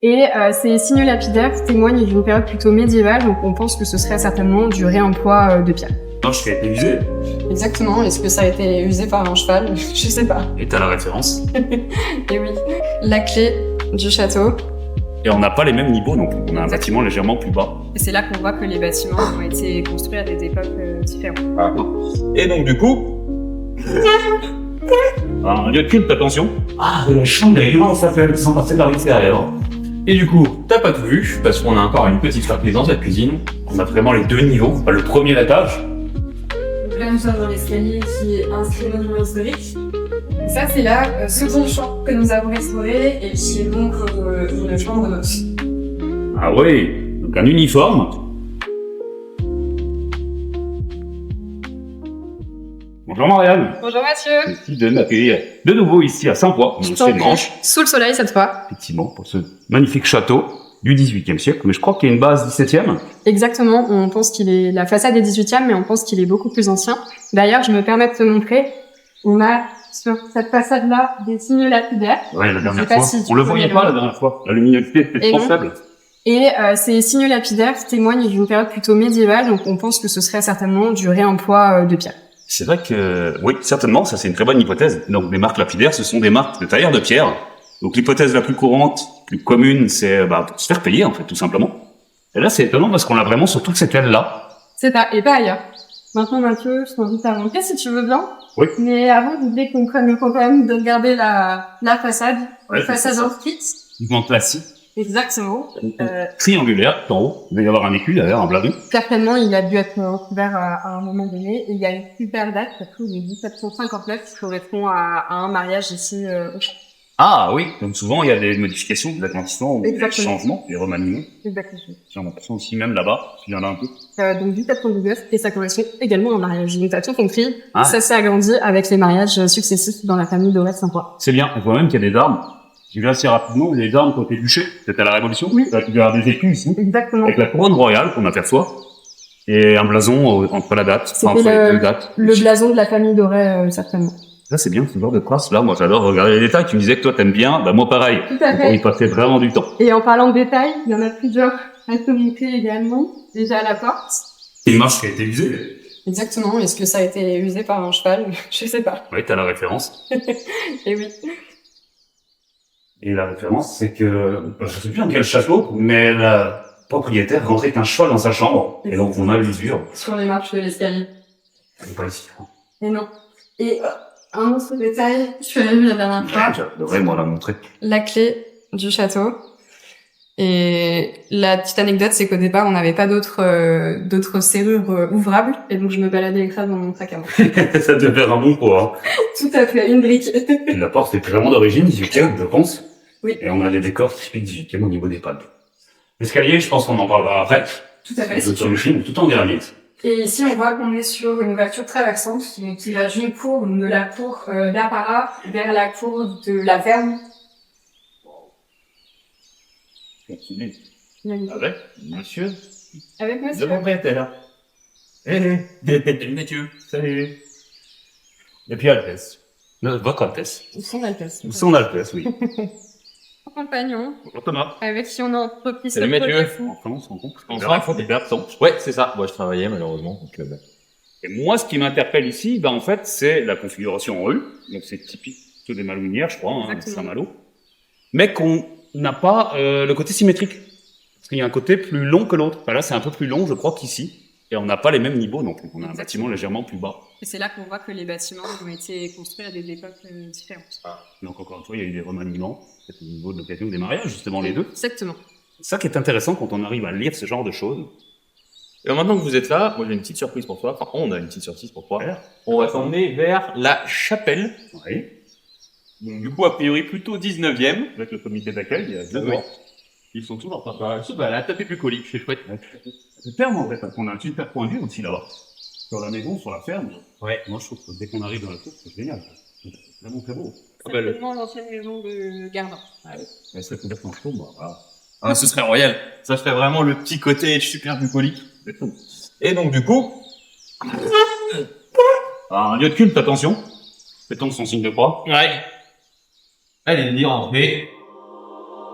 Et ces signaux lapidaires témoignent d'une période plutôt médiévale, donc on pense que ce serait certainement du réemploi de pierre. Marche qui a été usée. Exactement, est-ce que ça a été usé par un cheval? Je sais pas. Et t'as la référence. Et oui, la clé du château. Et on n'a pas les mêmes niveaux non plus. On a un bâtiment légèrement plus bas. Et c'est là qu'on voit que les bâtiments ont été construits à des époques différentes. Ah. Et donc du coup... un lieu de culte, attention. Ah, la chambre des gens, ça fait sans passer par l'extérieur. Et du coup, t'as pas tout vu, parce qu'on a encore une petite surprise dans cette cuisine. On a vraiment les deux niveaux, enfin, le premier étage. Là, nous sommes dans l'escalier qui est inscrit au monument historique. Ça, c'est la seconde chambre que nous avons restaurée et qui est donc une chambre de noces. Ah oui, donc un uniforme. Bonjour Marianne. Bonjour Mathieu. Merci de m'accueillir de nouveau ici à Saint-Poix, dans le Manche. Sous le soleil cette fois. Effectivement, pour ce magnifique château du XVIIIe siècle, mais je crois qu'il y a une base XVIIe. Exactement, on pense qu'il est, la façade est 18e, mais on pense qu'il est beaucoup plus ancien. D'ailleurs, je me permets de te montrer, on a sur cette façade-là des signaux lapidaires. Ouais, la dernière fois, on le voyait pas la dernière fois, la luminosité était trop faible. Et ces signaux lapidaires témoignent d'une période plutôt médiévale, donc on pense que ce serait certainement du réemploi de pierre. C'est vrai que, oui, certainement, ça c'est une très bonne hypothèse. Donc les marques lapidaires, ce sont des marques de tailleurs de pierre. Donc l'hypothèse la plus courante, plus commune, c'est pour se faire payer en fait, tout simplement. Et là c'est étonnant parce qu'on l'a vraiment sur toute cette aile-là. C'est ça, et pas ailleurs. Maintenant Mathieu, je t'invite à monter si tu veux bien. Oui. Mais avant, je voulais qu'on prenne le temps quand même de regarder la façade, ouais, la façade en kit. Mouvement classique. Exactement. Triangulaire, en haut. Il va y avoir un écu d'ailleurs, un blason. Certainement, il a dû être recouvert à un moment donné. Et il y a une super date, surtout le 1759, qui correspond à un mariage ici au champ. Ah oui, donc souvent il y a des modifications, des agrandissements, des changements, des remaniements. Exactement. Tiens, on a l'impression aussi même là-bas, tu viens là un peu. Donc 1759, et ça correspond également à un mariage. Donc t'as tout compris, ça s'est agrandi avec les mariages successifs dans la famille dorée de Saint-Poix. C'est bien, on voit même qu'il y a des armes. J'ai vu assez rapidement, il y a des armes qui ont été bûchées, c'était à la Révolution. Oui. Il y a des écus ici. Exactement. Avec la couronne royale qu'on aperçoit. Et un blason entre la date, entre les deux dates. Le blason de la famille dorée, certainement. Ça, c'est bien, ce genre de traces. Là, moi, j'adore regarder les détails. Tu me disais que toi, t'aimes bien. Bah, moi, pareil. Tout à fait. On y passait vraiment du temps. Et en parlant de détails, il y en a plusieurs à te montrer également. Déjà à la porte. Une marche qui a été usée. Exactement. Est-ce que ça a été usé par un cheval? Je sais pas. Oui, t'as la référence. Et oui. Et la référence, c'est que, je sais plus dans quel château, mais la propriétaire rentrait avec un cheval dans sa chambre. Et donc, on a l'usure. Sur les marches de l'escalier. C'est pas ici. Et non. Et un autre détail, tu l'as vu la dernière fois. Je devrais, moi, la montrer. La clé du château. Et la petite anecdote, c'est qu'au départ, on n'avait pas d'autres serrures ouvrables. Et donc, je me baladais avec ça dans mon sac à main. Ça devait faire un bon coup, hein. Tout à fait, une brique. Et la porte était vraiment d'origine 18e, je pense. Oui. Et on a des décors typiques 18e au niveau des pannes. L'escalier, je pense qu'on en parlera après. Tout à fait. Sur le film, tout en granit. Et ici, on voit qu'on est sur une ouverture traversante qui va d'une cour, de la cour d'apparat vers la cour de la ferme. Continue. Magnifique. Avec monsieur. Avec monsieur. Le propriétaire. Salut Mathieu. Salut. Et puis Altesse. Votre Altesse. Son Altesse. Son Altesse, oui. Compagnon. Bonjour Thomas. Avec qui on a entrepris ce Salut projet Mathieu. fou. Enfin, on se rencontre. Enfin, il faut des absents. Ouais, c'est ça. Moi, je travaillais malheureusement. Donc, Et moi, ce qui m'interpelle ici, en fait, c'est la configuration en rue. Donc, c'est typique des Malouinières, je crois, hein, Saint-Malo. Mais qu'on n'a pas le côté symétrique. Parce qu'il y a un côté plus long que l'autre. Enfin, là, c'est un peu plus long, je crois, qu'ici. Et on n'a pas les mêmes niveaux, donc on a un bâtiment légèrement plus bas. Et c'est là qu'on voit que les bâtiments ont été construits à des époques différentes. Ah. Donc, encore une fois, il y a eu des remaniements. C'est au niveau de l'occasion des mariages, justement, les deux. Exactement. C'est ça qui est intéressant quand on arrive à lire ce genre de choses. Et maintenant que vous êtes là, moi j'ai une petite surprise pour toi. Enfin, on a une petite surprise pour toi. On va s'emmener vers la chapelle. Oui. Donc, du coup, a priori, plutôt 19e. Avec le comité d'accueil, il y a deux Oui. ans. Ils sont toujours pas mal. Bah, la table est plus colique, c'est chouette. C'est ferme, en fait, parce qu'on a un super point de vue aussi là-bas. Sur la maison, sur la ferme. Ouais. Moi, je trouve que dès qu'on arrive dans la cour, c'est génial. C'est vraiment très beau. Ah bah, Certainement l'ancienne maison de Gardin. Elle serait complètement chaude, bah, voilà. Ah, ce serait royal. Ça serait vraiment le petit côté super bucolique. Et donc, du coup, Un lieu de culte, attention. Mettons son signe de croix. ouais. Allez, venir entrer.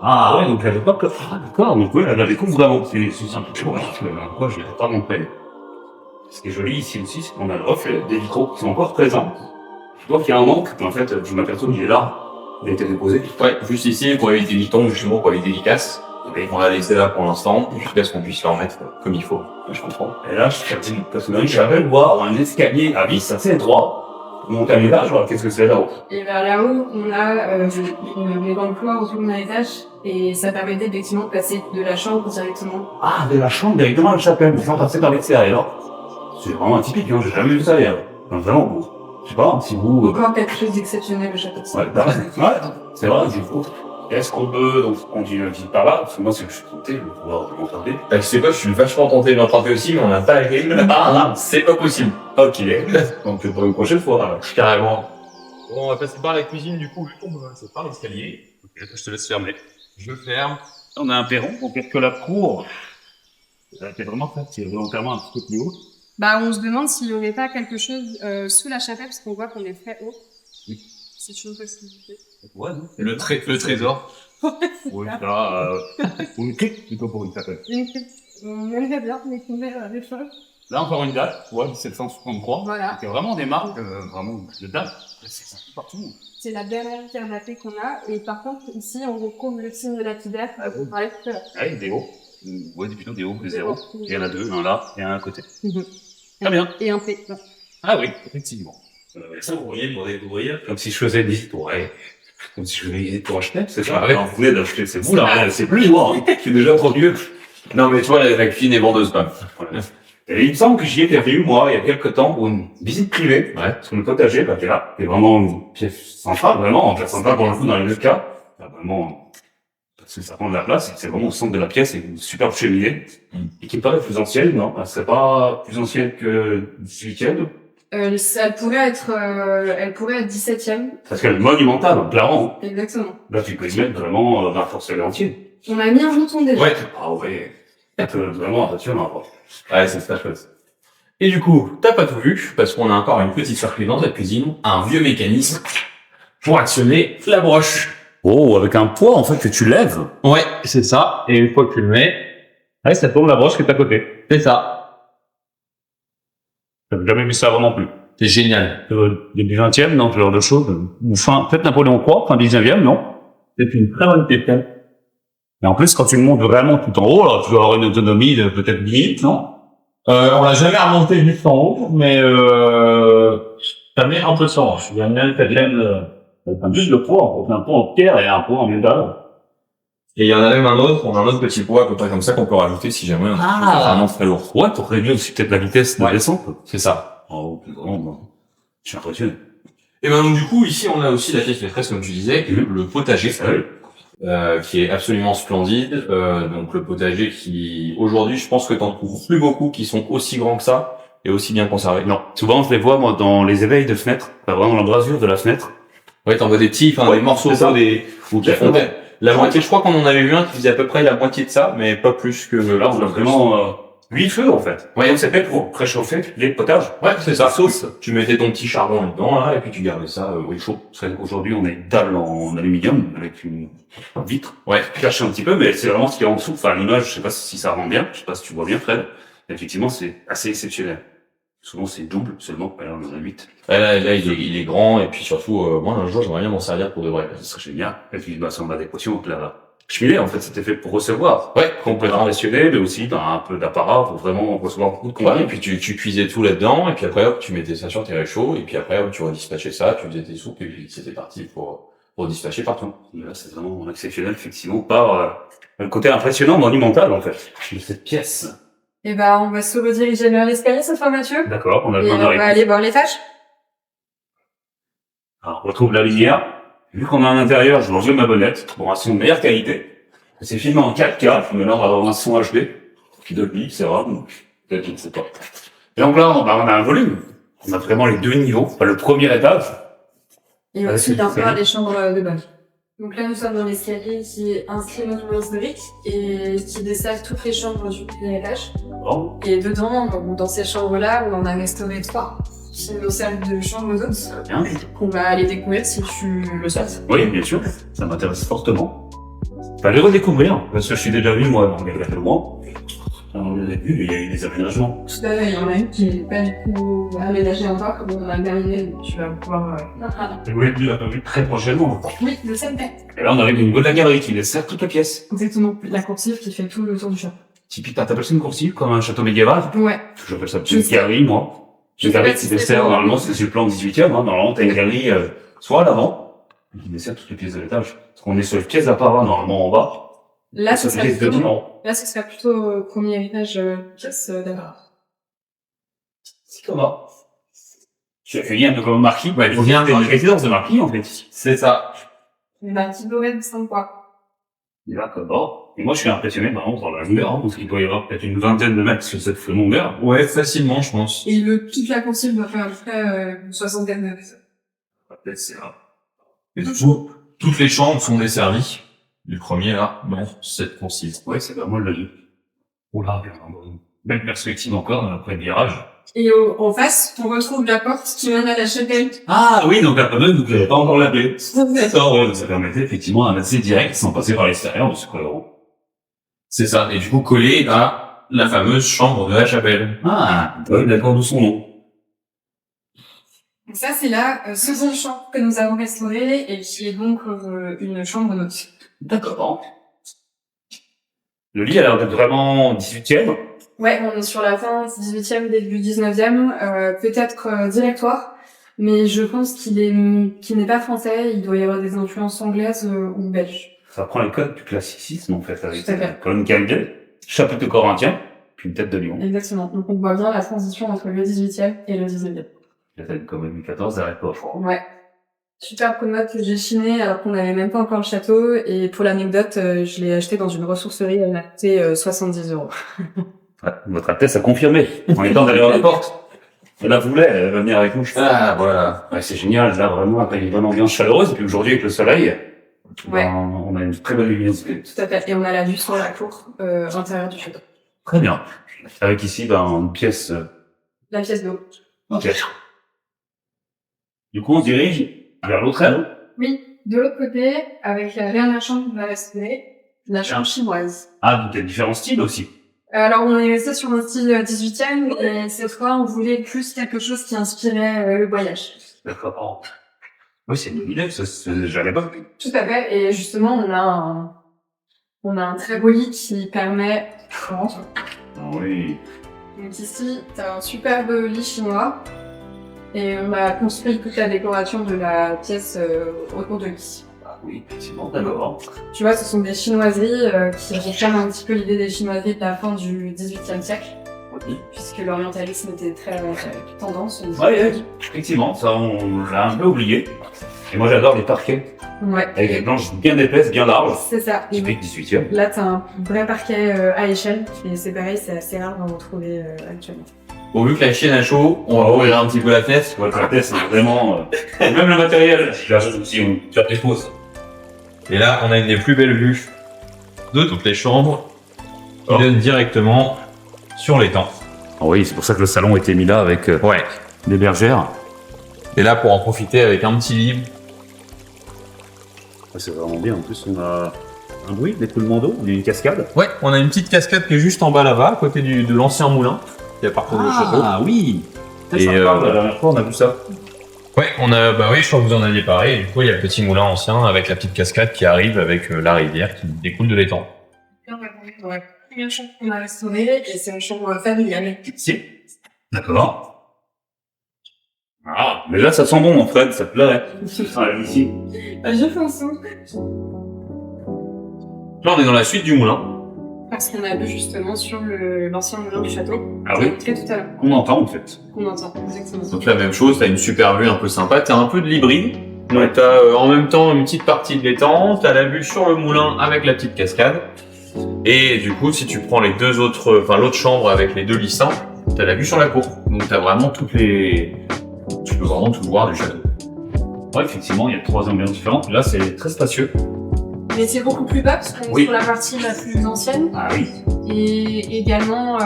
Ah ouais, donc elle avait pas que... Ah d'accord, donc oui, elle la découvre vraiment. C'est un peu chaud, parce que quoi, je l'ai pas montré. Ce qui est joli ici aussi, c'est qu'on a le reflet des vitraux qui sont encore présents. Je vois qu'il y a un manque, mais en fait, je m'aperçois qu'il est là. Il a été déposé. Ouais, juste ici, pour éviter des tons, justement, pour éviter des casses. On l'a laissé là pour l'instant, jusqu'à ce qu'on puisse le remettre comme il faut. Je comprends. Et là, je suis parce que j'avais voir un escalier à vis assez étroit. Monter à l'étage, voilà, qu'est-ce que c'est là-haut? Et vers là-haut, on a les grands couloirs au second étage, et ça permettait effectivement de passer de la chambre directement. Ah, de la chambre directement à la chapelle, sans passer par l'extérieur. C'est vraiment atypique, hein, j'ai jamais vu ça ailleurs. Enfin, vraiment, je sais pas, si vous... Encore quelque chose d'exceptionnel au château de Sèvres. Ouais, c'est vrai, du coup. Est-ce qu'on peut donc continuer un petit peu par là? Parce que moi, c'est que je suis tenté de pouvoir m'entendre. Je sais pas, je suis vachement tenté de l'emprunter aussi, mais on n'a pas arrêté. Ah, c'est pas possible. Ok. Donc, pour une prochaine fois. Carrément. Bon, on va passer par la cuisine, du coup, vu qu'on va passer par l'escalier. Ok, je te laisse fermer. Je ferme. On a un perron, donc est-ce que la cour... Ça a été vraiment fait, c'est volontairement un petit peu plus haut. Bah, on se demande s'il y aurait pas quelque chose sous la chapelle, parce qu'on voit qu'on est très haut. Oui. C'est une possibilité. Ouais, non? Le trésor. Oui, là, une crypte plutôt pour une chapelle. Une crypte. On aimerait bien découvrir des choses. Là, encore une date, ouais, 1763. Voilà. C'est vraiment des marques, vraiment de date. C'est partout. C'est la dernière pierre datée qu'on a, et par contre, ici, on retrouve le signe lapidaire qu'on parlait tout à l'heure. Ah, des hauts. Ouais, plutôt des hauts, des Des zéros. hauts. Il y en a deux, un là et un à côté. Très bien. Et un P. Non. Ah oui, effectivement. Ça, vous voyez, pour découvrir, comme si je faisais une visite pour, comme si je faisais une visite pour acheter, c'est ça? Ah ouais. Non, vous venez d'acheter, c'est vous, là, c'est plus moi, hein. Je suis déjà trop vieux. Non, mais tu vois, la cuisine est vendeuse, quand même. Voilà. Et il me semble que j'y étais venu, moi, il y a quelques temps, pour une visite privée. Ouais. Parce que le potager, bah, t'es là. C'est vraiment une pièce centrale, vraiment, en place centrale pour le coup, dans les deux cas. Bah, vraiment, parce que ça prend de la place, c'est vraiment au centre de la pièce, et une superbe cheminée. Et qui me paraît plus ancienne, non? Elle serait pas plus ancienne que 18e? Elle pourrait être 17e. Parce qu'elle est monumentale, hein, clairement. Exactement. Là, tu peux y mettre vraiment un forcelet entier. On a mis un bouton déjà. Ouais. Ah ouais. Vraiment impressionnant, quoi. Ouais, c'est très chouette. Et du coup, t'as pas tout vu, parce qu'on a encore une petite surprise dans cette cuisine, un vieux mécanisme pour actionner la broche. Oh, avec un poids, en fait, que tu lèves. Ouais, c'est ça. Et une fois que tu le mets, Ouais, ça tourne la broche qui est à côté. c'est ça. J'avais jamais vu ça avant non plus. C'est génial. Début 20e, non, ce genre de choses. Ou fin, peut-être Napoléon III, fin 19e, non? C'est une très bonne question. Mais en plus, quand tu le montes vraiment tout en haut, là, tu vas avoir une autonomie de peut-être 10 minutes, non? On l'a jamais remonté juste en haut, mais Ça met un peu de sens. Il y a une juste le poids. On fait un poids en pierre et un poids en métal. et il y en a même un autre, on a un autre petit poids à peu près comme ça qu'on peut rajouter si jamais on est vraiment très lourd. Ouais, pour réduire aussi peut-être la vitesse de Ouais. descente. C'est ça. Oh, vraiment, bon. Je suis impressionné. Et ben donc du coup ici on a aussi la pièce maîtresse comme tu disais, le potager, qui est absolument splendide. Donc le potager qui aujourd'hui je pense que t'en trouves plus beaucoup qui sont aussi grands que ça et aussi bien conservés. Non, souvent je les vois moi dans les éveils de fenêtres, vraiment l'embrasure de la fenêtre. Ouais, t'en vois des petits, enfin Ouais, des morceaux c'est ça. ou qui font la moitié. Je crois qu'on en avait vu un qui faisait à peu près la moitié de ça, mais pas plus que Là, on a vraiment 8 feux en fait. Ouais. Donc c'est fait pour préchauffer les potages. Ouais, c'est ça. La sauce. Tu mettais ton petit charbon là-dedans, là, et puis tu gardais ça au chaud. Aujourd'hui, on a une table en aluminium avec une vitre Ouais. cachée un petit peu, mais c'est vraiment ce qu'il y a en dessous. Enfin, l'image, je sais pas si ça rend bien, je sais pas si tu vois bien, Fred. Effectivement, c'est assez exceptionnel. Souvent, c'est double seulement, alors on en a 8. Ouais, là il est grand, et puis surtout, moi, un jour, j'aimerais bien m'en servir pour de vrai. Ce serait génial. Et puis, bah, c'est en adéquation avec la cheminée, en fait, c'était fait pour recevoir. Ouais, Complètement impressionné, mais aussi dans un peu d'apparat pour vraiment recevoir beaucoup de Ouais, contenu. et puis tu cuisais tout là-dedans, et puis après, hop, tu mettais ça sur tes réchauds, et puis après, hop, tu redispatchais ça, tu faisais tes soupes, et puis c'était parti pour dispatcher partout. Et là, c'est vraiment exceptionnel, effectivement, par le côté impressionnant, monumental, en fait, de cette pièce. Et bah, on va se rediriger vers l'escalier, cette fois, Mathieu. D'accord, on a Et le on temps va d'arriver. aller voir l'étage. Alors, on retrouve la lumière. Vu qu'on a un intérieur, je range ma bonnette pour un son de meilleure qualité. C'est filmé en 4K, mais là, on va avoir un son HD. Qui Dolby, c'est rare, donc, peut-être, je ne sais pas. Et donc là, on a un volume. On a vraiment les deux niveaux. Enfin, le premier étage. Et Ah, aussi, c'est bien différent. sûr, les chambres de base. Donc là, nous sommes dans l'escalier qui est inscrit monument historique et qui dessert toutes les chambres du premier étage. Bon, Et dedans, dans ces chambres-là, on en a restauré 3 qui nous servent de chambres d'hôtes. très bien. On va aller découvrir si tu le souhaites. Oui, bien sûr. Ça m'intéresse fortement. Enfin, je vais redécouvrir, parce que je suis déjà venu, moi, dans les quelques mois. On l'a vu, il y a eu des aménagements. Tout à fait, il y en a une qui n'est pas du tout aménagée encore, comme on a terminé, donc tu vas pouvoir... Oui, tu l'as pas vu très prochainement. Oui, le 7 mai. Et là, on arrive au niveau de la galerie qui dessert toute la pièce. Exactement, la coursive qui fait tout le tour du château. Typique, t'appelles ça une coursive, comme un château médiéval? Ouais. J'appelle ça Je une sais. galerie, moi. Je Une sais galerie pas qui si c'est dessert, pour- normalement, c'est sur le plan 18e, hein. Normalement, t'as une galerie, soit à l'avant, qui dessert toutes les pièces de l'étage. Parce qu'on est sur les pièces d'apparat, normalement, en bas. Là, ça ce fait serait les deux plutôt, dimanches. là, ce serait plutôt premier étage, pièce d'abord. C'est comment? Je suis accueilli un peu comme un marquis. Ouais, il faut Bien, bien une ouais. résidence de marquis, en fait. C'est ça. On a un petit domaine de 5 poids. D'accord. Et moi, je suis impressionné, par exemple, dans la longueur, hein, parce qu'il doit y avoir peut-être une vingtaine de mètres sur cette longueur. Ouais, facilement, je pense. Et toute la coursive doit faire à peu près une soixantaine de mètres. Peut-être c'est là. Et du coup, toutes les chambres sont desservies. Du premier, là, dans cette coursive. Ouais, c'est pas moi le lit. Oh là, une belle perspective encore, après le virage. Et en face, on retrouve la porte qui mène à la chapelle. Ah oui, donc la fameuse, vous n'avez pas encore la clé. Tout D'accord, ouais, ça permettait effectivement un accès direct sans passer par l'extérieur de ce colorant. C'est ça. Et du coup, collé à la fameuse chambre de la chapelle. Ah, d'accord, d'où son nom. Donc ça, c'est la seconde chambre que nous avons restaurée et qui est donc une chambre d'hôte. D'accord. Le lit a l'air d'être vraiment 18e. Ouais, on est sur la fin 18e, début 19e, peut-être directoire, mais je pense qu'il n'est pas français, il doit y avoir des influences anglaises ou belges. Ça prend les codes du classicisme, en fait, avec Tout à fait. la colonne cambiale, chapitre corinthien, puis une tête de lion. Exactement. Donc on voit bien la transition entre le 18e et le 19e. La tête comme Louis XIV n'arrête pas fort. Ouais. Super commode que j'ai chiné alors qu'on n'avait même pas encore le château, et pour l'anecdote, je l'ai acheté dans une ressourcerie, elle m'a coûté 70 €. Ouais, votre Altesse a confirmé, en étant derrière la porte. Elle la voulait, elle va venir avec nous. Ah, voilà. Ouais, c'est génial, là, vraiment, après une bonne ambiance chaleureuse, et puis aujourd'hui, avec le soleil, Ouais. ben, on a une très belle luminosité. Tout à fait. Et on a la vue sur la cour intérieure du château. Très bien. Avec ici, ben, une pièce, La pièce d'eau. ok. Du coup, on se dirige vers l'autre aile. Oui, de l'autre côté, avec la dernière chambre qu'on va restaurer, la chambre chinoise. Ah, donc il y a différents styles aussi. Alors, on est resté sur un style 18e, et cette fois, on voulait plus quelque chose qui inspirait le voyage. D'accord. Oui, c'est une bonne idée, ça, j'avais pas vu. Tout à fait, et justement, on a un très beau lit qui permet... Ah oui. Donc ici, t'as un superbe lit chinois, et on a construit toute la décoration de la pièce autour de lit. Ah oui, effectivement, d'accord. Tu vois, ce sont des chinoiseries qui reprennent un petit peu l'idée des chinoiseries de la fin du XVIIIe siècle, Oui. puisque l'orientalisme était très tendance. Ouais, effectivement, ça, on l'a un peu oublié. Et moi, j'adore les parquets, Ouais, avec des planches bien épaisses, bien larges. c'est ça. Typique 18e. Là, t'as un vrai parquet à échelle, et c'est pareil, c'est assez rare d'en retrouver actuellement. Bon, vu que la chienne a chaud, on va ouvrir un petit peu la fenêtre. Votre Altesse, c'est vraiment, même le matériel, j'ajoute aussi, on fait des pauses. Et là, on a une des plus belles vues de toutes les chambres qui Oh. donne directement sur l'étang. Ah oui, c'est pour ça que le salon a été mis là avec Ouais. des bergères. Et là, pour en profiter avec un petit livre. C'est vraiment bien. En plus, on a un bruit, des coulements d'eau, une cascade. Ouais, on a une petite cascade qui est juste en bas là-bas, à côté de l'ancien moulin qui appartenait au château. Oui. Et, Et la dernière fois, on a vu ça. Ouais, bah oui, je crois que vous en aviez parlé. Et du coup, il y a le petit moulin ancien avec la petite cascade qui arrive avec la rivière qui découle de l'étang. Ouais. Première chambre qu'on a restaurée, et c'est une chambre familiale. Si. D'accord. Ah, mais là, ça sent bon, mon Fred, ça te plairait. Ah, ici. Je fais un saut. Là, on est dans la suite du moulin. Parce qu'on a vu justement sur l'ancien moulin du château. Ah oui. Très tout à l'heure. On entend, en fait. Qu'on entend, exactement. Donc la même chose, t'as une super vue un peu sympa, t'as un peu de l'hybride. Ouais. T'as en même temps une petite partie de l'étang, t'as la vue sur le moulin avec la petite cascade. Et du coup, si tu prends les deux autres, enfin l'autre chambre avec les deux lits simples, t'as la vue sur la cour. Donc t'as vraiment toutes les... Tu peux vraiment tout voir du château. Ouais, effectivement, il y a 3 ambiances différentes. Là, c'est très spacieux. Mais c'est beaucoup plus bas, parce qu'on est Oui. sur la partie la plus ancienne, Ah oui. et également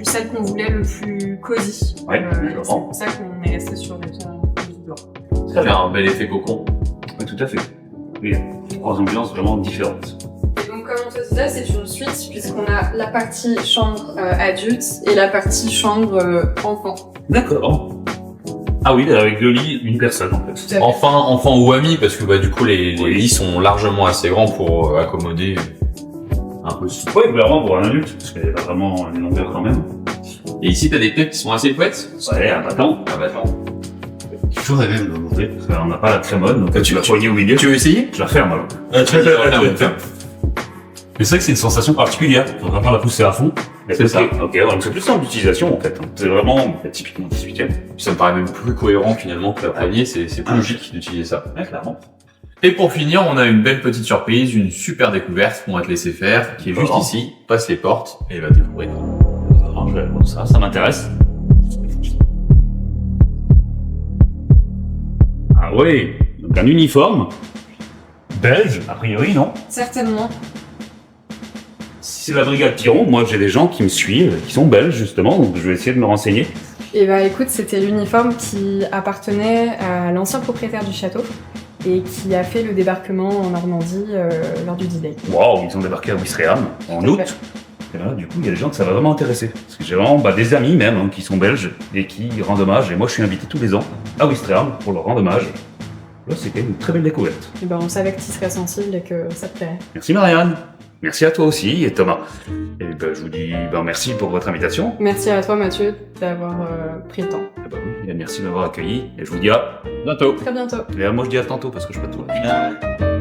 celle qu'on voulait le plus cosy. Ouais, je c'est comprends. pour ça qu'on est resté sur le ton blanc. Ça fait un bel effet cocon. Oui, tout à fait. Oui, 3 ambiances vraiment différentes. là, c'est une suite puisqu'on a la partie chambre adulte et la partie chambre enfant. D'accord. Ah oui, avec 2 lits, une personne en fait. Tout à fait. Enfant ou ami, parce que du coup les Oui. lits sont largement assez grands pour accommoder un peu. Oui, clairement pour un adulte, parce qu'il y a vraiment une longueur quand même. Et ici t'as des fenêtres qui sont assez chouettes. Ouais, un battant. Ah bah attends. J'ai toujours rêvé de l'ouvrir, parce qu'on n'a pas la très mode, donc tu vas poigner au milieu. Tu veux essayer? Je la ferme alors. Tu veux la faire. Mais c'est vrai que c'est une sensation particulière. On va pas la pousser à fond. C'est ça. Ok, donc c'est plus simple d'utilisation en fait. C'est vraiment typiquement 18ème. Ça me paraît même plus cohérent finalement que la poignée, c'est plus logique d'utiliser ça. Ouais, clairement. Et pour finir, on a une belle petite surprise, une super découverte qu'on va te laisser faire, qui est juste D'accord. ici, passe les portes et va découvrir. Alors, je vais voir ça m'intéresse. Ah oui, donc un uniforme belge, a priori, non? Certainement. Si c'est la brigade Piron, moi j'ai des gens qui me suivent, qui sont belges justement, donc je vais essayer de me renseigner. Et bah écoute, c'était l'uniforme qui appartenait à l'ancien propriétaire du château et qui a fait le débarquement en Normandie lors du D-Day. Waouh, ils ont débarqué à Ouistreham en Tout à août. fait. Et là, du coup, il y a des gens que ça va vraiment intéresser. Parce que j'ai vraiment des amis même qui sont belges et qui rendent hommage. Et moi, je suis invité tous les ans à Ouistreham pour leur rendre hommage. Là, c'était une très belle découverte. Et ben on savait que tu serais sensible et que ça te plairait. Merci Marianne. Merci à toi aussi et Thomas. Et ben, je vous dis merci pour votre invitation. Merci à toi Mathieu d'avoir pris le temps. Et ben oui, et merci de m'avoir accueilli. Et je vous dis à bientôt. Très bientôt. Et moi, je dis à tantôt parce que je peux pas tout.